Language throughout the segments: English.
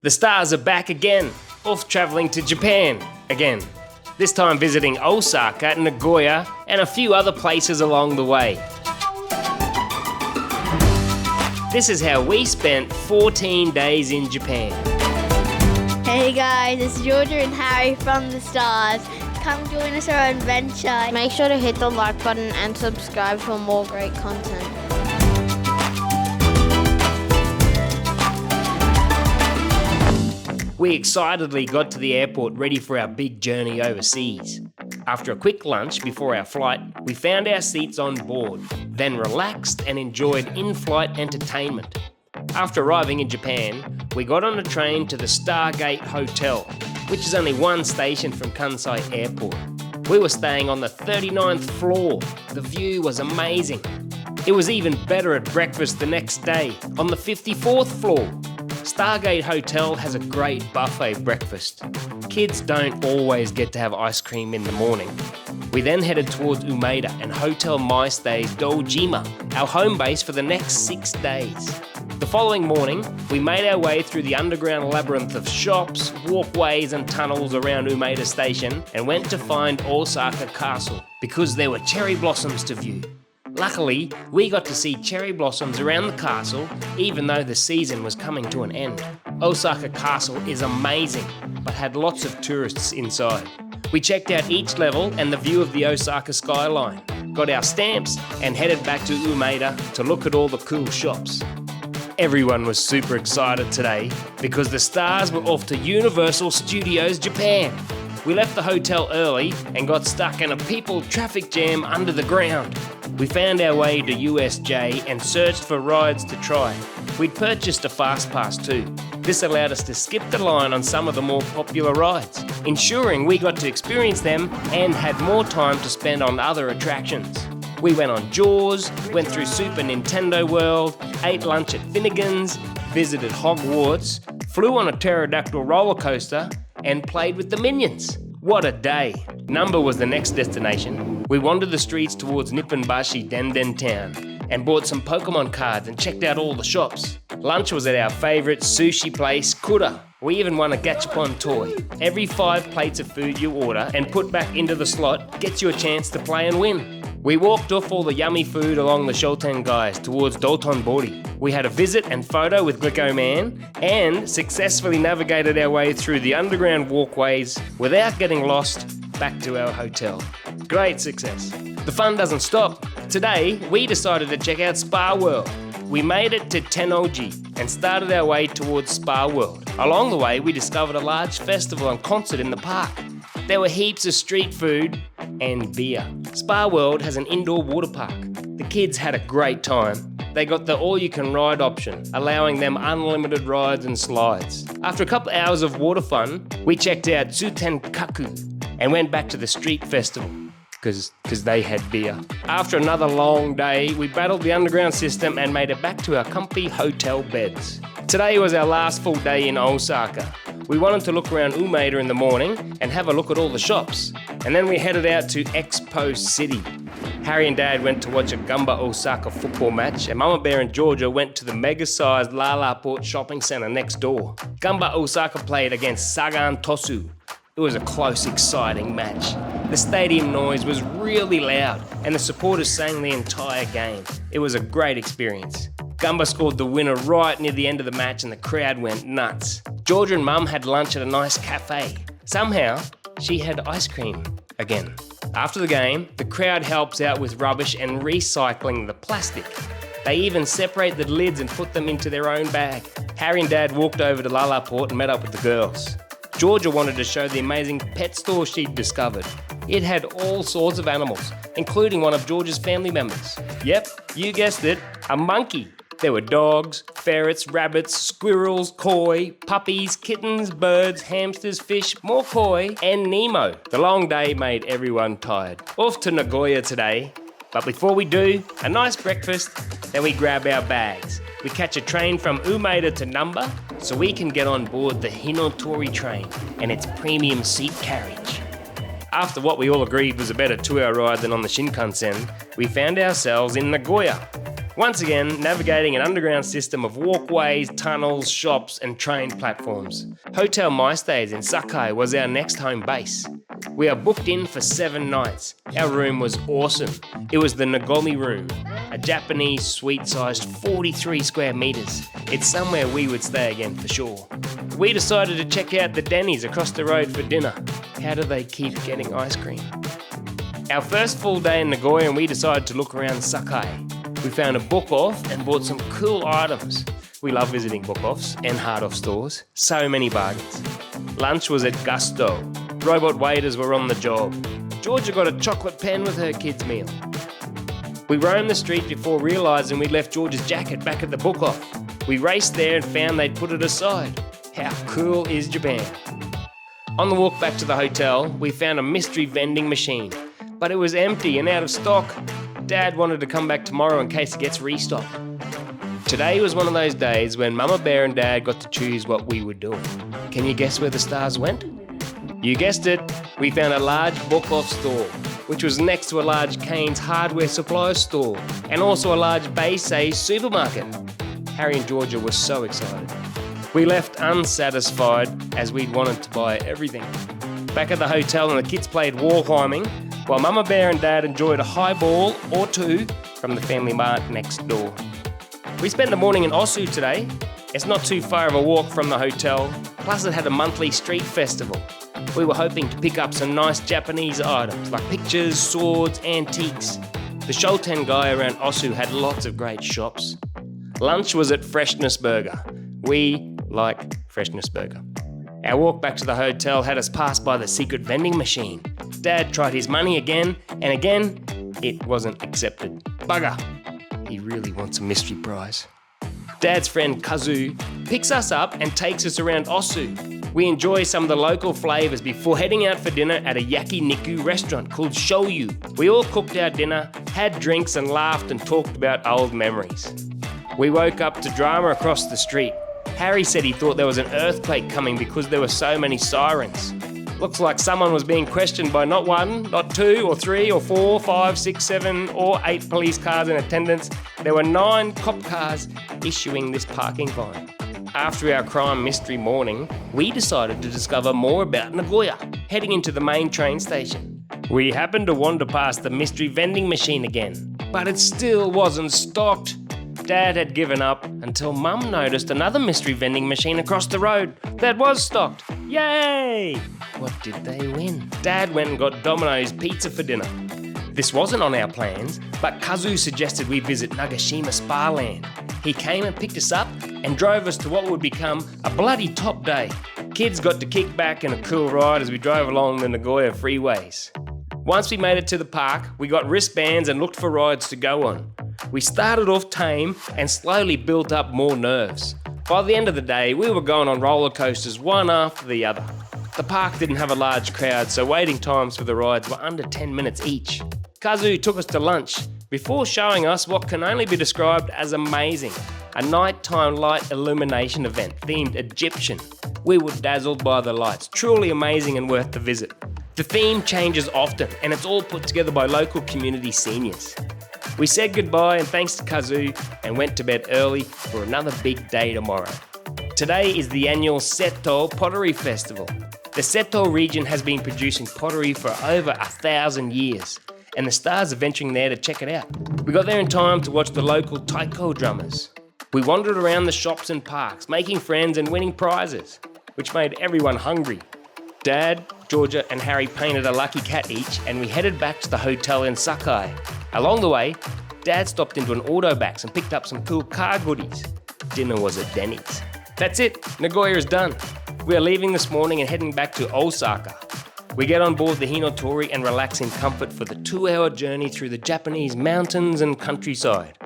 The stars are back again, off travelling to Japan again. This time visiting Osaka and Nagoya and a few other places along the way. This is how we spent 14 days in Japan. Hey guys, it's Georgia and Harry from the Stars. Come join us on our adventure. Make sure to hit the like button and subscribe for more great content. We excitedly got to the airport ready for our big journey overseas. After a quick lunch before our flight, we found our seats on board, then relaxed and enjoyed in-flight entertainment. After arriving in Japan, we got on a train to the Stargate Hotel, which is only one station from Kansai Airport. We were staying on the 39th floor. The view was amazing. It was even better at breakfast the next day on the 54th floor. Stargate Hotel has a great buffet breakfast. Kids don't always get to have ice cream in the morning. We then headed towards Umeda and Hotel MyStay's Dojima, our home base for the next 6 days. The following morning, we made our way through the underground labyrinth of shops, walkways and tunnels around Umeda Station and went to find Osaka Castle because there were cherry blossoms to view. Luckily, we got to see cherry blossoms around the castle even though the season was coming to an end. Osaka Castle is amazing, but had lots of tourists inside. We checked out each level and the view of the Osaka skyline, got our stamps and headed back to Umeda to look at all the cool shops. Everyone was super excited today because the stars were off to Universal Studios Japan. We left the hotel early and got stuck in a people traffic jam under the ground. We found our way to USJ and searched for rides to try. We'd purchased a fast pass too. This allowed us to skip the line on some of the more popular rides, ensuring we got to experience them and had more time to spend on other attractions. We went on Jaws, went through Super Nintendo World, ate lunch at Finnegan's, visited Hogwarts, flew on a pterodactyl roller coaster, and played with the Minions. What a day! Number was the next destination. We wandered the streets towards Nipponbashi Denden Town and bought some Pokemon cards and checked out all the shops. Lunch was at our favourite sushi place, Kura. We even won a Gachapon toy. Every 5 plates of food you order and put back into the slot gets you a chance to play and win. We walked off all the yummy food along the Shotengai towards Dotonbori. We had a visit and photo with Glicko Man and successfully navigated our way through the underground walkways without getting lost back to our hotel. Great success. The fun doesn't stop. Today, we decided to check out Spa World. We made it to Tennoji and started our way towards Spa World. Along the way, we discovered a large festival and concert in the park. There were heaps of street food and beer. Spa World has an indoor water park. The kids had a great time. They got the all-you-can-ride option, allowing them unlimited rides and slides. After a couple hours of water fun, we checked out Tsutenkaku and went back to the street festival because they had beer. After another long day, we battled the underground system and made it back to our comfy hotel beds. Today was our last full day in Osaka. We wanted to look around Umeda in the morning and have a look at all the shops. And then we headed out to Expo City. Harry and Dad went to watch a Gamba Osaka football match and Mumma Bear and Georgia went to the mega-sized Lalaport shopping centre next door. Gamba Osaka played against Sagan Tosu. It was a close, exciting match. The stadium noise was really loud and the supporters sang the entire game. It was a great experience. Gamba scored the winner right near the end of the match and the crowd went nuts. Georgia and Mum had lunch at a nice cafe. Somehow, she had ice cream again. After the game, the crowd helps out with rubbish and recycling the plastic. They even separate the lids and put them into their own bag. Harry and Dad walked over to Lalaport and met up with the girls. Georgia wanted to show the amazing pet store she'd discovered. It had all sorts of animals, including one of Georgia's family members. Yep, you guessed it, a monkey. There were dogs, ferrets, rabbits, squirrels, koi, puppies, kittens, birds, hamsters, fish, more koi, and Nemo. The long day made everyone tired. Off to Nagoya today, but before we do, a nice breakfast, then we grab our bags. We catch a train from Umeda to Namba so we can get on board the Hinotori train and its premium seat carriage. After what we all agreed was a better 2-hour ride than on the Shinkansen, we found ourselves in Nagoya. Once again, navigating an underground system of walkways, tunnels, shops and train platforms. Hotel My Stays in Sakai was our next home base. We are booked in for 7 nights. Our room was awesome. It was the Nagomi room, a Japanese suite-sized 43 square metres. It's somewhere we would stay again for sure. We decided to check out the Denny's across the road for dinner. How do they keep getting ice cream? Our first full day in Nagoya and we decided to look around Sakai. We found a book-off and bought some cool items. We love visiting book-offs and hard-off stores. So many bargains. Lunch was at Gusto. Robot waiters were on the job. Georgia got a chocolate pen with her kids' meal. We roamed the street before realising we'd left George's jacket back at the book-off. We raced there and found they'd put it aside. How cool is Japan? On the walk back to the hotel, we found a mystery vending machine, but it was empty and out of stock. Dad wanted to come back tomorrow in case it gets restocked. Today was one of those days when Mumma Bear and Dad got to choose what we were doing. Can you guess where the stars went? You guessed it, we found a large book-off store, which was next to a large Kane's hardware supply store, and also a large Baysay supermarket. Harry and Georgia were so excited. We left unsatisfied as we'd wanted to buy everything. Back at the hotel and the kids played wall climbing, while Mumma Bear and Dad enjoyed a highball or two from the family mart next door. We spent the morning in Osu today. It's not too far of a walk from the hotel, plus it had a monthly street festival. We were hoping to pick up some nice Japanese items like pictures, swords, antiques. The Shoten guy around Osu had lots of great shops. Lunch was at Freshness Burger. We like Freshness Burger. Our walk back to the hotel had us pass by the secret vending machine. Dad tried his money again, and again, it wasn't accepted. Bugger! He really wants a mystery prize. Dad's friend Kazu picks us up and takes us around Osu. We enjoy some of the local flavours before heading out for dinner at a yakiniku restaurant called Shoyu. We all cooked our dinner, had drinks and laughed and talked about old memories. We woke up to drama across the street. Harry said he thought there was an earthquake coming because there were so many sirens. Looks like someone was being questioned by not 1, not 2 or 3 or 4, 5, 6, 7 or 8 police cars in attendance. There were 9 cop cars issuing this parking fine. After our crime mystery morning, we decided to discover more about Nagoya, heading into the main train station. We happened to wander past the mystery vending machine again, but it still wasn't stocked. Dad had given up until Mum noticed another mystery vending machine across the road that was stocked. Yay! What did they win? Dad went and got Domino's pizza for dinner. This wasn't on our plans, but Kazu suggested we visit Nagashima Spa Land. He came and picked us up and drove us to what would become a bloody top day. Kids got to kick back in a cool ride as we drove along the Nagoya freeways. Once we made it to the park, we got wristbands and looked for rides to go on. We started off tame and slowly built up more nerves. By the end of the day, we were going on roller coasters one after the other. The park didn't have a large crowd, so waiting times for the rides were under 10 minutes each. Kazu took us to lunch before showing us what can only be described as amazing, a nighttime light illumination event themed Egyptian. We were dazzled by the lights, truly amazing and worth the visit. The theme changes often and it's all put together by local community seniors. We said goodbye and thanks to Kazu and went to bed early for another big day tomorrow. Today is the annual Seto Pottery Festival. The Seto region has been producing pottery for over 1,000 years, and the stars are venturing there to check it out. We got there in time to watch the local taiko drummers. We wandered around the shops and parks, making friends and winning prizes, which made everyone hungry. Dad, Georgia and Harry painted a lucky cat each, and we headed back to the hotel in Sakai. Along the way, Dad stopped into an Autobacks and picked up some cool car goodies. Dinner was at Denny's. That's it, Nagoya is done. We are leaving this morning and heading back to Osaka. We get on board the Hinotori and relax in comfort for the 2-hour journey through the Japanese mountains and countryside.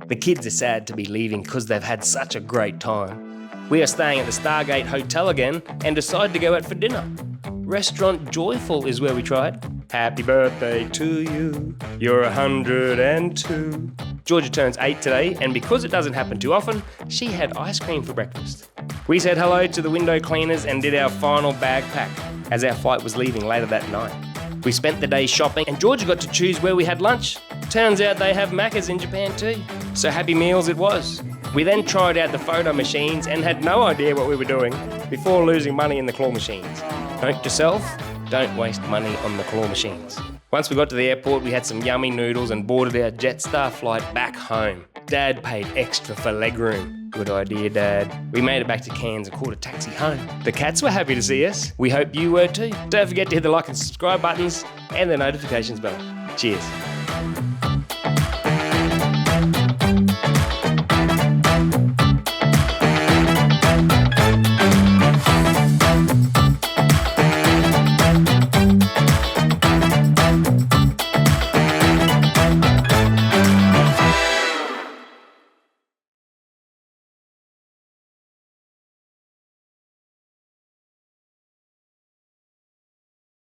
The kids are sad to be leaving because they've had such a great time. We are staying at the Stargate Hotel again and decide to go out for dinner. Restaurant Joyful is where we tried. Happy birthday to you, you're 102. Georgia turns 8 today, and because it doesn't happen too often, she had ice cream for breakfast. We said hello to the window cleaners and did our final bag pack, as our flight was leaving later that night. We spent the day shopping, and Georgia got to choose where we had lunch. Turns out they have Maccas in Japan too. So Happy Meals it was. We then tried out the photo machines and had no idea what we were doing before losing money in the claw machines. Note to self, don't waste money on the claw machines. Once we got to the airport, we had some yummy noodles and boarded our Jetstar flight back home. Dad paid extra for legroom. Good idea, Dad. We made it back to Cairns and called a taxi home. The cats were happy to see us. We hope you were too. Don't forget to hit the like and subscribe buttons and the notifications bell. Cheers.